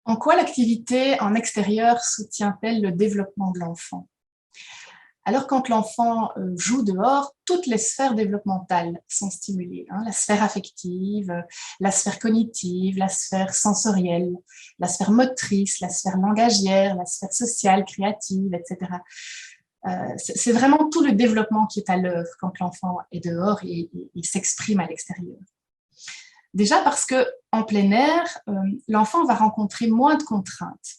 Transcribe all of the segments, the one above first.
En quoi l'activité en extérieur soutient-elle le développement de l'enfant? Alors, quand l'enfant joue dehors, toutes les sphères développementales sont stimulées, hein, la sphère affective, la sphère cognitive, la sphère sensorielle, la sphère motrice, la sphère langagière, la sphère sociale, créative, etc. C'est vraiment tout le développement qui est à l'œuvre quand l'enfant est dehors et s'exprime à l'extérieur. Déjà parce qu'en plein air, l'enfant va rencontrer moins de contraintes,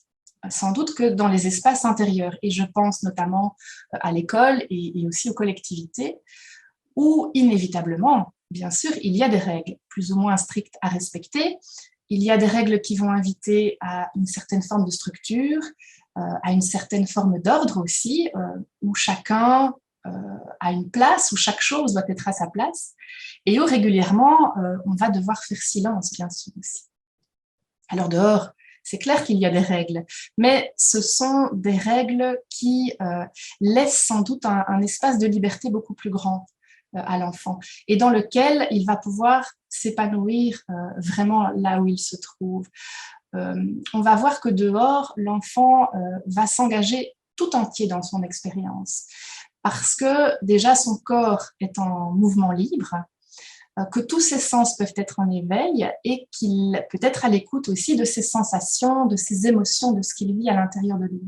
sans doute que dans les espaces intérieurs. Et je pense notamment à l'école et aussi aux collectivités, où inévitablement, bien sûr, il y a des règles plus ou moins strictes à respecter. Il y a des règles qui vont inviter à une certaine forme de structure, à une certaine forme d'ordre aussi, où chacun a une place, où chaque chose doit être à sa place, et où régulièrement, on va devoir faire silence, bien sûr aussi. Alors dehors, c'est clair qu'il y a des règles, mais ce sont des règles qui laissent sans doute un espace de liberté beaucoup plus grand à l'enfant, et dans lequel il va pouvoir s'épanouir vraiment là où il se trouve. On va voir que dehors, l'enfant va s'engager tout entier dans son expérience, parce que déjà son corps est en mouvement libre, que tous ses sens peuvent être en éveil et qu'il peut être à l'écoute aussi de ses sensations, de ses émotions, de ce qu'il vit à l'intérieur de lui.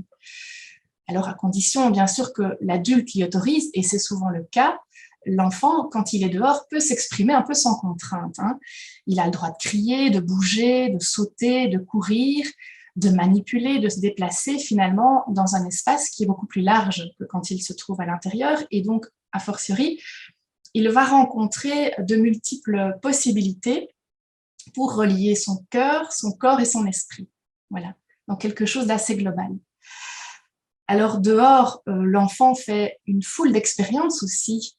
Alors à condition bien sûr que l'adulte l'y autorise, et c'est souvent le cas, l'enfant, quand il est dehors, peut s'exprimer un peu sans contrainte, hein. Il a le droit de crier, de bouger, de sauter, de courir, de manipuler, de se déplacer finalement dans un espace qui est beaucoup plus large que quand il se trouve à l'intérieur. Et donc, a fortiori, il va rencontrer de multiples possibilités pour relier son cœur, son corps et son esprit. Voilà, donc quelque chose d'assez global. Alors dehors, l'enfant fait une foule d'expériences aussi.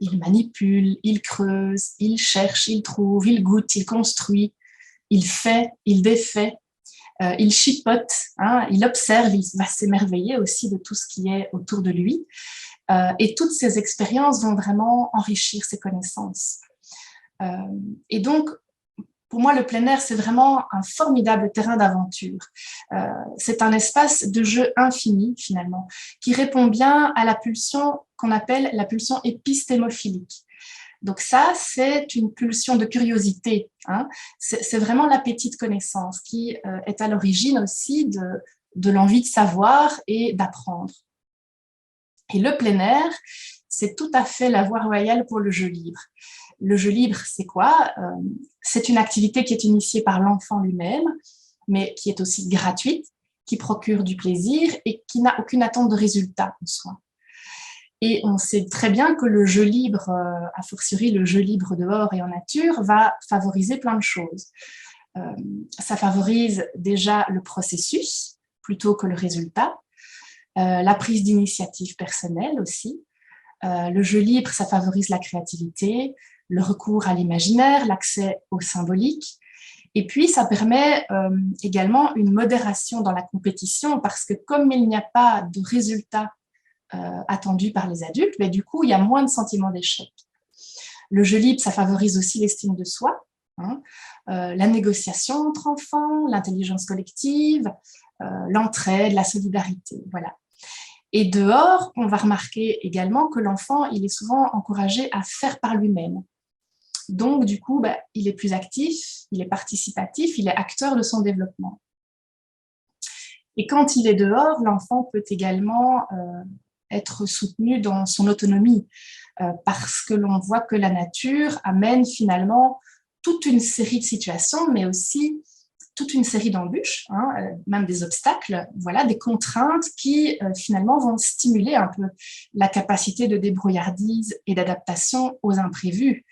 Il manipule, il creuse, il cherche, il trouve, il goûte, il construit, il fait, il défait, il chipote, hein, il observe, il va s'émerveiller aussi de tout ce qui est autour de lui. Et toutes ces expériences vont vraiment enrichir ses connaissances. Et donc, pour moi, le plein air, c'est vraiment un formidable terrain d'aventure. C'est un espace de jeu infini, finalement, qui répond bien à la pulsion qu'on appelle la pulsion épistémophilique. Donc ça, c'est une pulsion de curiosité, hein. C'est vraiment l'appétit de connaissance qui est à l'origine aussi de l'envie de savoir et d'apprendre. Et le plein air, c'est tout à fait la voie royale pour le jeu libre. Le jeu libre, c'est quoi? C'est une activité qui est initiée par l'enfant lui-même, mais qui est aussi gratuite, qui procure du plaisir et qui n'a aucune attente de résultat en soi. Et on sait très bien que le jeu libre, a fortiori le jeu libre dehors et en nature, va favoriser plein de choses. Ça favorise déjà le processus plutôt que le résultat, la prise d'initiative personnelle aussi. Le jeu libre, ça favorise la créativité, le recours à l'imaginaire, l'accès au symbolique. Et puis, ça permet également une modération dans la compétition, parce que comme il n'y a pas de résultat attendu par les adultes, mais du coup, il y a moins de sentiment d'échec. Le jeu libre, ça favorise aussi l'estime de soi, hein, la négociation entre enfants, l'intelligence collective, l'entraide, la solidarité, voilà. Et dehors, on va remarquer également que l'enfant, il est souvent encouragé à faire par lui-même. Donc, du coup, il est plus actif, il est participatif, il est acteur de son développement. Et quand il est dehors, l'enfant peut également être soutenu dans son autonomie, parce que l'on voit que la nature amène finalement toute une série de situations, mais aussi toute une série d'embûches, hein, même des obstacles, voilà, des contraintes qui finalement vont stimuler un peu la capacité de débrouillardise et d'adaptation aux imprévus.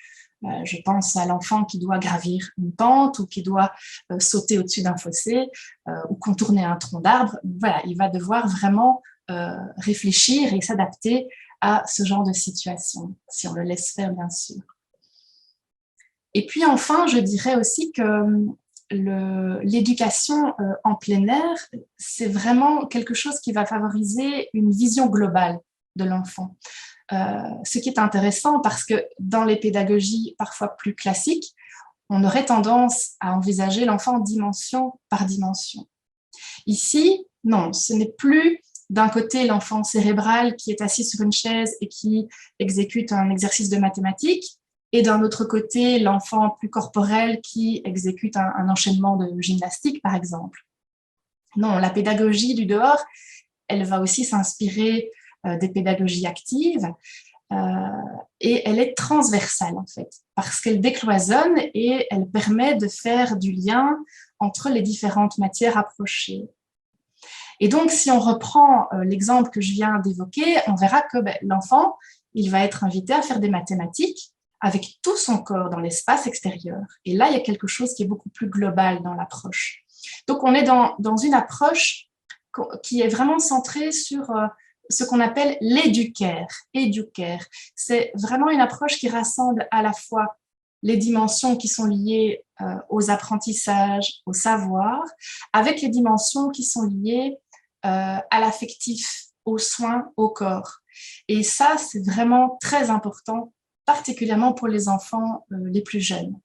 Je pense à l'enfant qui doit gravir une pente ou qui doit sauter au-dessus d'un fossé ou contourner un tronc d'arbre. Voilà, il va devoir vraiment réfléchir et s'adapter à ce genre de situation, si on le laisse faire, bien sûr. Et puis enfin, je dirais aussi que l'éducation en plein air, c'est vraiment quelque chose qui va favoriser une vision globale de l'enfant. Ce qui est intéressant parce que dans les pédagogies parfois plus classiques, on aurait tendance à envisager l'enfant dimension par dimension. Ici, non, ce n'est plus d'un côté l'enfant cérébral qui est assis sur une chaise et qui exécute un exercice de mathématiques, et d'un autre côté l'enfant plus corporel qui exécute un enchaînement de gymnastique, par exemple. Non, la pédagogie du dehors, elle va aussi s'inspirer des pédagogies actives, et elle est transversale en fait, parce qu'elle décloisonne et elle permet de faire du lien entre les différentes matières approchées. Et donc, si on reprend l'exemple que je viens d'évoquer, on verra que l'enfant, il va être invité à faire des mathématiques avec tout son corps dans l'espace extérieur. Et là, il y a quelque chose qui est beaucoup plus global dans l'approche. Donc, on est dans une approche qui est vraiment centrée sur ce qu'on appelle l'éducaire. Éducaire. C'est vraiment une approche qui rassemble à la fois les dimensions qui sont liées aux apprentissages, au savoir, avec les dimensions qui sont liées à l'affectif, aux soins, au corps. Et ça, c'est vraiment très important, particulièrement pour les enfants les plus jeunes.